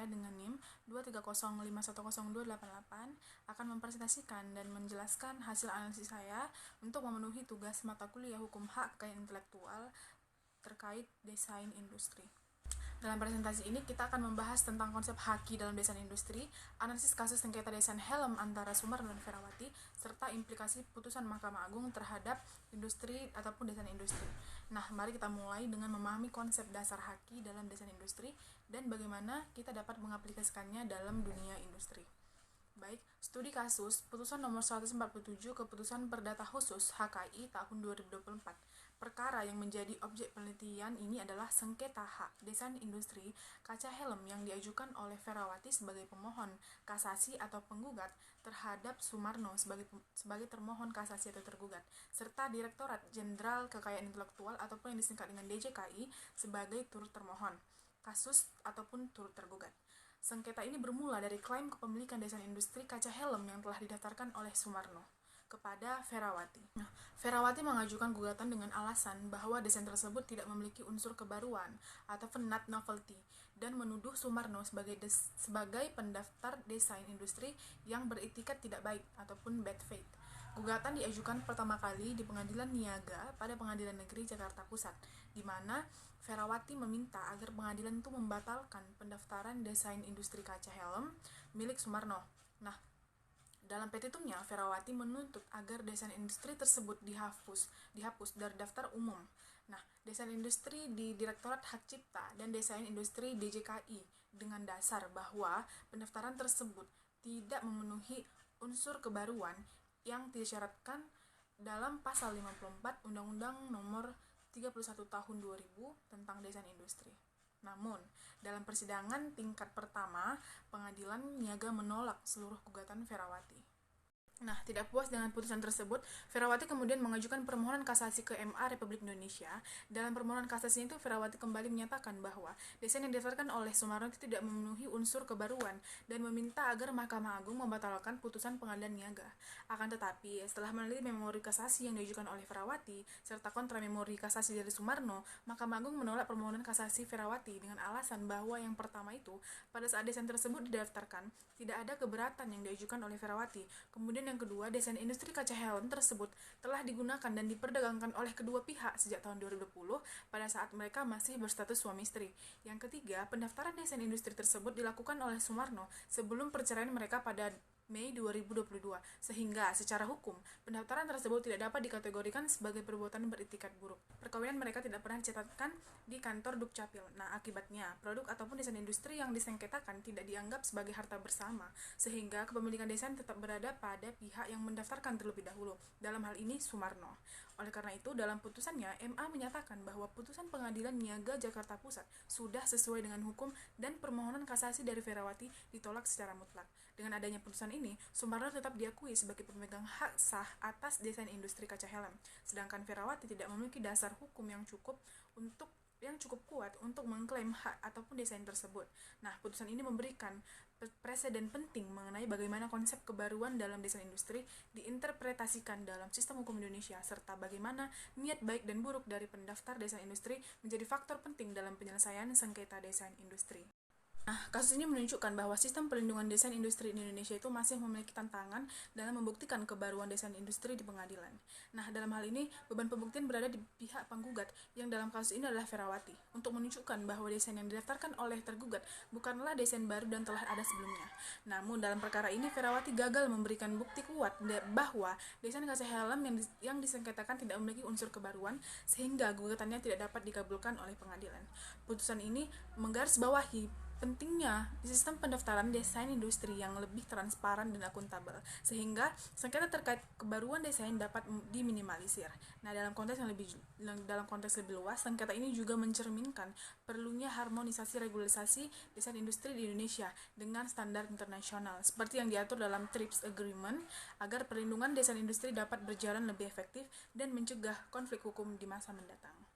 saya dengan NIM 230510288 akan mempresentasikan dan menjelaskan hasil analisis saya untuk memenuhi tugas mata kuliah Hukum Hak Kekayaan Intelektual terkait desain industri. Dalam presentasi ini kita akan membahas tentang konsep haki dalam desain industri, analisis kasus sengketa desain helm antara Sumarno dan Ferawati, serta implikasi putusan Mahkamah Agung terhadap industri ataupun desain industri. Nah, mari kita mulai dengan memahami konsep dasar haki dalam desain industri dan bagaimana kita dapat mengaplikasikannya dalam dunia industri. Baik, studi kasus putusan nomor 147 Keputusan Perdata Khusus HKI tahun 2024. Perkara yang menjadi objek penelitian ini adalah sengketa hak desain industri kaca helm yang diajukan oleh Ferawati sebagai pemohon kasasi atau penggugat terhadap Sumarno sebagai termohon kasasi atau tergugat, serta Direktorat Jenderal Kekayaan Intelektual ataupun yang disingkat dengan DJKI sebagai turut termohon kasus ataupun turut tergugat. Sengketa ini bermula dari klaim kepemilikan desain industri kaca helm yang telah didaftarkan oleh Sumarno kepada Ferawati. Ferawati mengajukan gugatan dengan alasan bahwa desain tersebut tidak memiliki unsur kebaruan atau not novelty dan menuduh Sumarno sebagai pendaftar desain industri yang beretikat tidak baik ataupun bad faith. Gugatan diajukan pertama kali di Pengadilan Niaga pada Pengadilan Negeri Jakarta Pusat, di mana Ferawati meminta agar pengadilan itu membatalkan pendaftaran desain industri kaca helm milik Sumarno. Nah, dalam petitumnya, Ferawati menuntut agar desain industri tersebut dihapus dari daftar umum. Nah, desain industri di Direktorat Hak Cipta dan desain industri DJKI dengan dasar bahwa pendaftaran tersebut tidak memenuhi unsur kebaruan yang disyaratkan dalam pasal 54 Undang-Undang Nomor 31 Tahun 2000 tentang desain industri. Namun, dalam persidangan tingkat pertama, Pengadilan Niaga menolak seluruh gugatan Ferawati. Nah, tidak puas dengan putusan tersebut, Ferawati kemudian mengajukan permohonan kasasi ke MA Republik Indonesia. Dalam permohonan kasasi itu, Ferawati kembali menyatakan bahwa desain yang didaftarkan oleh Sumarno itu tidak memenuhi unsur kebaruan dan meminta agar Mahkamah Agung membatalkan putusan Pengadilan Niaga. Akan tetapi, setelah meneliti memori kasasi yang diajukan oleh Ferawati serta kontra memori kasasi dari Sumarno, Mahkamah Agung menolak permohonan kasasi Ferawati dengan alasan bahwa yang pertama itu, pada saat desain tersebut didaftarkan, tidak ada keberatan yang diajukan oleh Ferawati. Kemudian yang kedua, desain industri kaca helm tersebut telah digunakan dan diperdagangkan oleh kedua pihak sejak tahun 2020 pada saat mereka masih berstatus suami istri. Yang ketiga, pendaftaran desain industri tersebut dilakukan oleh Sumarno sebelum perceraian mereka pada Mei 2022, sehingga secara hukum, pendaftaran tersebut tidak dapat dikategorikan sebagai perbuatan beretikat buruk. Perkawinan mereka tidak pernah dicatatkan di kantor Dukcapil. Nah, akibatnya, produk ataupun desain industri yang disengketakan tidak dianggap sebagai harta bersama, sehingga kepemilikan desain tetap berada pada pihak yang mendaftarkan terlebih dahulu, dalam hal ini Sumarno. Oleh karena itu, dalam putusannya, MA menyatakan bahwa putusan Pengadilan Niaga Jakarta Pusat sudah sesuai dengan hukum dan permohonan kasasi dari Ferawati ditolak secara mutlak. Dengan adanya putusan ini, Sumarno tetap diakui sebagai pemegang hak sah atas desain industri kaca helm, sedangkan Ferawati tidak memiliki dasar hukum yang cukup kuat untuk mengklaim hak ataupun desain tersebut. Nah, putusan ini memberikan preseden penting mengenai bagaimana konsep kebaruan dalam desain industri diinterpretasikan dalam sistem hukum Indonesia, serta bagaimana niat baik dan buruk dari pendaftar desain industri menjadi faktor penting dalam penyelesaian sengketa desain industri. Nah, kasus ini menunjukkan bahwa sistem perlindungan desain industri di Indonesia itu masih memiliki tantangan dalam membuktikan kebaruan desain industri di pengadilan. Nah, dalam hal ini, beban pembuktian berada di pihak penggugat, yang dalam kasus ini adalah Ferawati, untuk menunjukkan bahwa desain yang didaftarkan oleh tergugat bukanlah desain baru dan telah ada sebelumnya. Namun, dalam perkara ini, Ferawati gagal memberikan bukti kuat bahwa desain kaca helm yang disengketakan tidak memiliki unsur kebaruan, sehingga gugatannya tidak dapat dikabulkan oleh pengadilan. Putusan ini menggarisbawahi pentingnya sistem pendaftaran desain industri yang lebih transparan dan akuntabel, sehingga sengketa terkait kebaruan desain dapat diminimalisir. Nah, dalam konteks lebih luas, sengketa ini juga mencerminkan perlunya harmonisasi regulasi desain industri di Indonesia dengan standar internasional, seperti yang diatur dalam TRIPS Agreement, agar perlindungan desain industri dapat berjalan lebih efektif dan mencegah konflik hukum di masa mendatang.